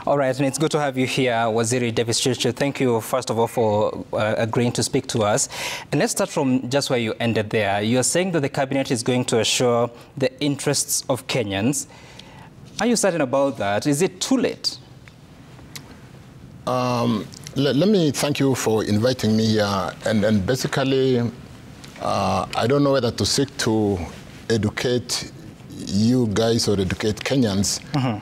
All right, and it's good to have you here, Waziri Davis Chirchir. Thank you, first of all, for agreeing to speak to us. And let's start from just where you ended there. You're saying that the cabinet is going to assure the interests of Kenyans. Are you certain about that? Is it too late? Let me thank you for inviting me here. And basically, I don't know whether to seek to educate you guys or educate Kenyans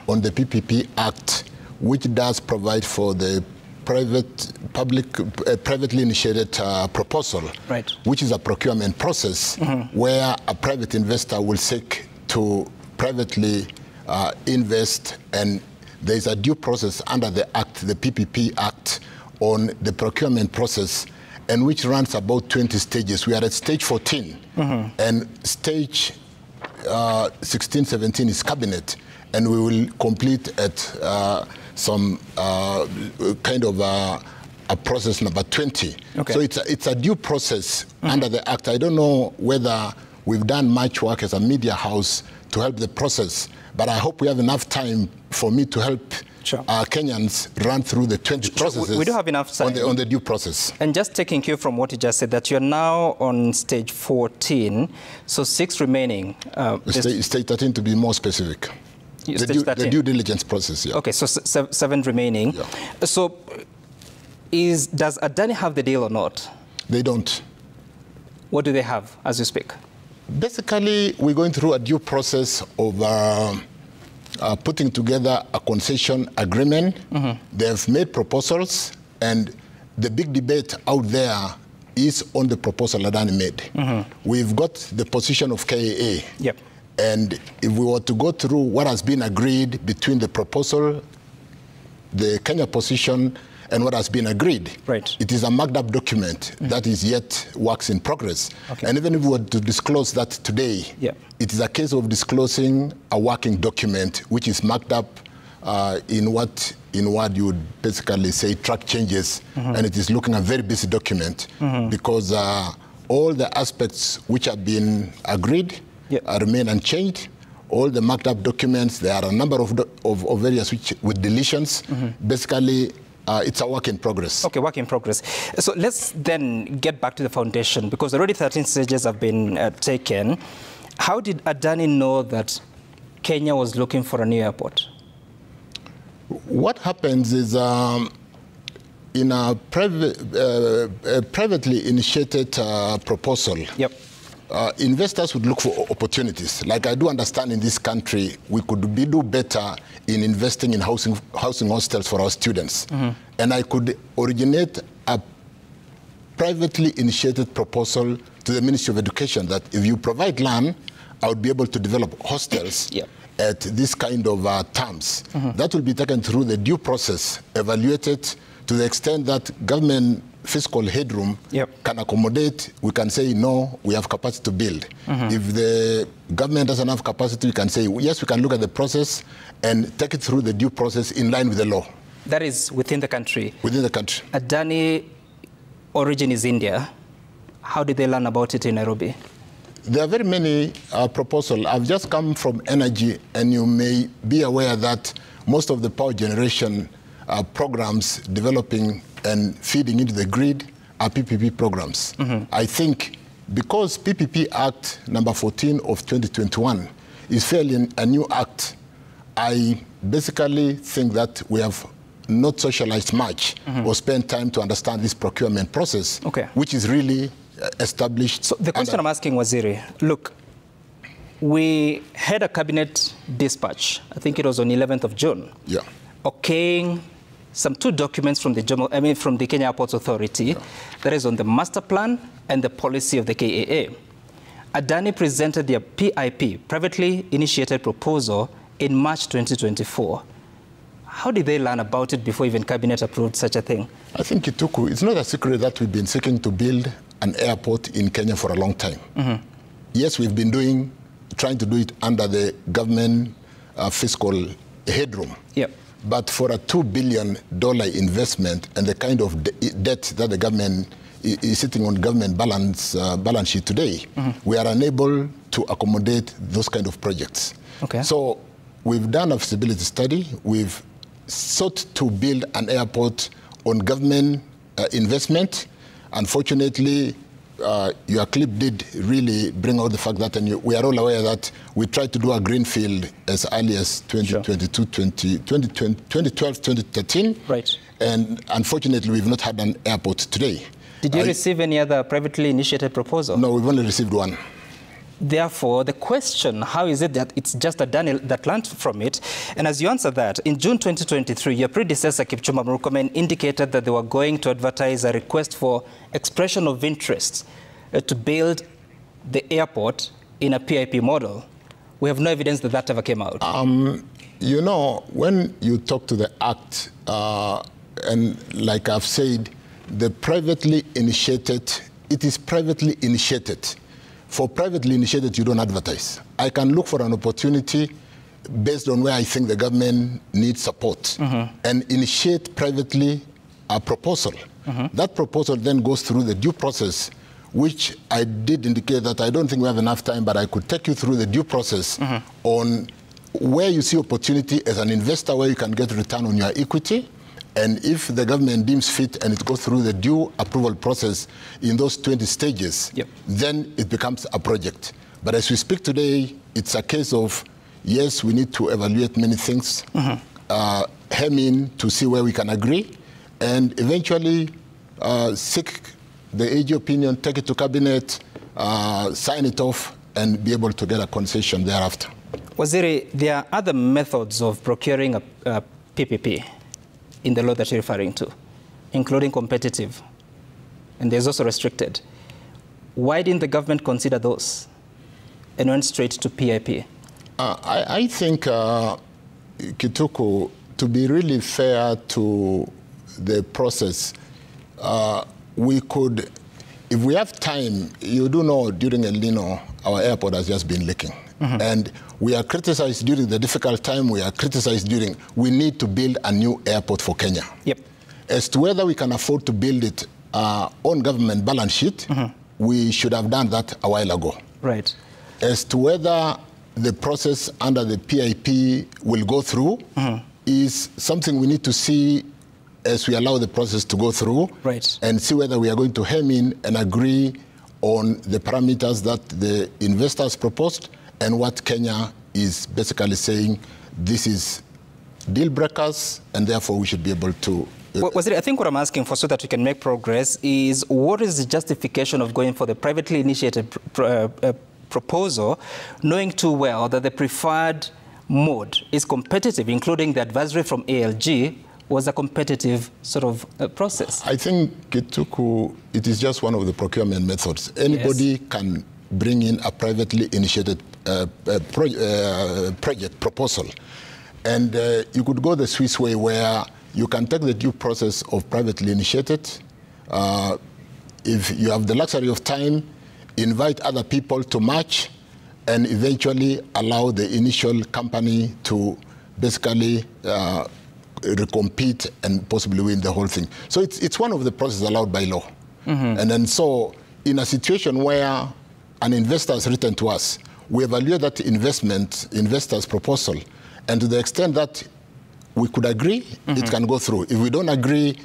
on the PPP Act, which does provide for the privately initiated proposal, right, which is a procurement process where a private investor will seek to privately invest, and there is a due process under the Act, the PPP Act, on the procurement process, and which runs about 20 stages. We are at stage 14, and stage 16, 17 is cabinet, and we will complete at some kind of a process number 20. Okay. So it's a due process under the Act. I don't know whether we've done much work as a media house to help the process, but I hope we have enough time for me to help Kenyans run through the 20 processes. We do have enough time on the due process. And just taking cue from what you just said, that you're now on stage 14, so 6 remaining. Stage 13 to be more specific. The due diligence process, yeah. Okay, so 7 remaining. Yeah. So does Adani have the deal or not? They don't. What do they have as you speak? Basically, we're going through a due process of putting together a concession agreement. They have made proposals, and the big debate out there is on the proposal Adani made. We've got the position of KIA. Yep. And if we were to go through what has been agreed between the proposal, the Kenya position, and what has been agreed, right, it is a marked up document that is yet works in progress. Okay. And even if we were to disclose that today, it is a case of disclosing a working document which is marked up in what you would basically say track changes, and it is looking a very busy document because all the aspects which have been agreed remain unchanged. All the marked up documents, there are a number of areas with deletions. Basically, it's a work in progress. Okay, work in progress. So let's then get back to the foundation, because already 13 stages have been taken. How did Adani know that Kenya was looking for a new airport? What happens is in a privately initiated proposal, investors would look for opportunities. Like I do understand in this country, we could do better in investing in housing hostels for our students. And I could originate a privately initiated proposal to the Ministry of Education that if you provide land, I would be able to develop hostels at this kind of terms. That will be taken through the due process, evaluated to the extent that government fiscal headroom can accommodate. We can say, no, we have capacity to build. If the government doesn't have capacity, we can say, yes, we can look at the process and take it through the due process in line with the law. That is within the country? Within the country. Adani origin is India. How did they learn about it in Nairobi? There are very many proposals. I've just come from energy, and you may be aware that most of the power generation programs developing and feeding into the grid are PPP programs. I think because PPP Act number 14 of 2021 is fairly a new act, I basically think that we have not socialized much or spent time to understand this procurement process, which is really established. So the question I'm asking, Waziri, look, we had a cabinet dispatch, I think it was on 11th of June, okaying some 2 documents from the Kenya Airports Authority, that is on the master plan and the policy of the KIA. Adani presented their PIP, privately initiated proposal, in March 2024. How did they learn about it before even cabinet approved such a thing? I think it's not a secret that we've been seeking to build an airport in Kenya for a long time. Yes, we've been trying to do it under the government fiscal headroom. But for a $2 billion investment and the kind of debt that the government is sitting on government balance sheet today, we are unable to accommodate those kind of projects. So we've done a feasibility study. We've sought to build an airport on government investment. Unfortunately, your clip did really bring out the fact that, and we are all aware that we tried to do a greenfield as early as 2012, 2013. Right. And unfortunately, we've not had an airport today. Did you receive any other privately initiated proposal? No, we've only received one. Therefore, the question, how is it that it's just Adani that learned from it? And as you answer that, in June 2023, your predecessor, Kipchumba Murkomen, indicated that they were going to advertise a request for expression of interest to build the airport in a PIP model. We have no evidence that that ever came out. You know, when you talk to the Act, and like I've said, the privately initiated, it is privately initiated. For privately initiated, you don't advertise. I can look for an opportunity based on where I think the government needs support and initiate privately a proposal. That proposal then goes through the due process, which I did indicate that I don't think we have enough time, but I could take you through the due process on where you see opportunity as an investor, where you can get return on your equity. And if the government deems fit and it goes through the due approval process in those 20 stages, then it becomes a project. But as we speak today, it's a case of, yes, we need to evaluate many things, hem in to see where we can agree, and eventually seek the AG opinion, take it to cabinet, sign it off, and be able to get a concession thereafter. Waziri, there are other methods of procuring a PPP in the law that you're referring to, including competitive, and there's also restricted. Why didn't the government consider those and went straight to PIP? I think, Kituku, to be really fair to the process, we could, if we have time, you do know during El Nino, our airport has just been leaking. And we are criticized during the difficult time, we are criticized during, we need to build a new airport for Kenya. As to whether we can afford to build it on government balance sheet, we should have done that a while ago. Right. As to whether the process under the PIP will go through is something we need to see as we allow the process to go through, and see whether we are going to hem in and agree on the parameters that the investors proposed and what Kenya is basically saying, this is deal breakers, and therefore we should be able to... I think what I'm asking for so that we can make progress is, what is the justification of going for the privately initiated proposal, knowing too well that the preferred mode is competitive, including the advisory from ALG, was a competitive sort of process? I think it is just one of the procurement methods. Anybody can bring in a privately initiated project proposal. And you could go the Swiss way, where you can take the due process of privately initiated. If you have the luxury of time, invite other people to match, and eventually allow the initial company to basically recompete and possibly win the whole thing. So it's one of the processes allowed by law. And then so in a situation where an investor has written to us, we evaluate that investor's proposal, and to the extent that we could agree, it can go through. If we don't agree,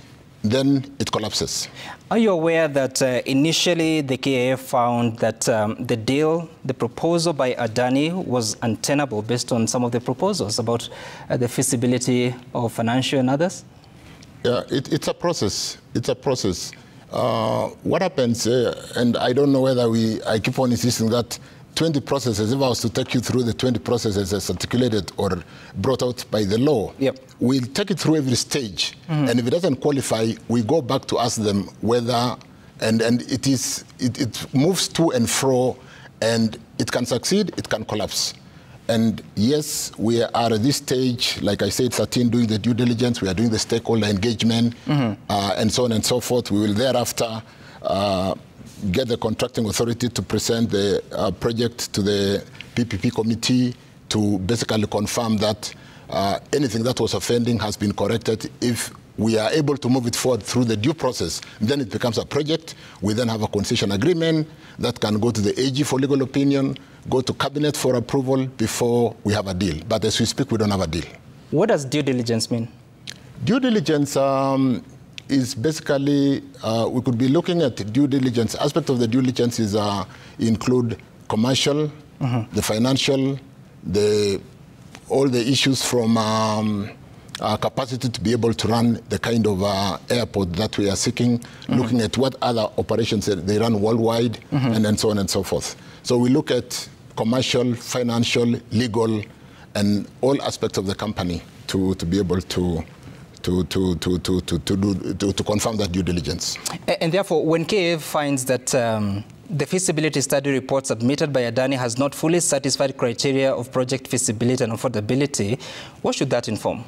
then it collapses. Are you aware that initially the JKIA found that the proposal by Adani was untenable based on some of the proposals about the feasibility of financial and others? Yeah, it's a process. It's a process. What happens, and I don't know whether I keep on insisting that 20 processes, if I was to take you through the 20 processes as articulated or brought out by the law, we'll take it through every stage. And if it doesn't qualify, we go back to ask them whether, and it moves to and fro, and it can succeed, it can collapse. And yes, we are at this stage, like I said, 13, doing the due diligence, we are doing the stakeholder engagement, and so on and so forth. We will thereafter get the contracting authority to present the project to the PPP committee to basically confirm that anything that was offending has been corrected. If we are able to move it forward through the due process, then it becomes a project. We then have a concession agreement that can go to the AG for legal opinion, go to cabinet for approval before we have a deal. But as we speak, we don't have a deal. What does due diligence mean? Due diligence is basically, we could be looking at due diligence. Aspect of the due diligence is include commercial, the financial, all the issues from capacity to be able to run the kind of airport that we are seeking, looking at what other operations they run worldwide, and then so on and so forth. So we look at commercial, financial, legal, and all aspects of the company to be able to confirm that due diligence. And therefore, when KIA finds that the feasibility study report submitted by Adani has not fully satisfied criteria of project feasibility and affordability, what should that inform?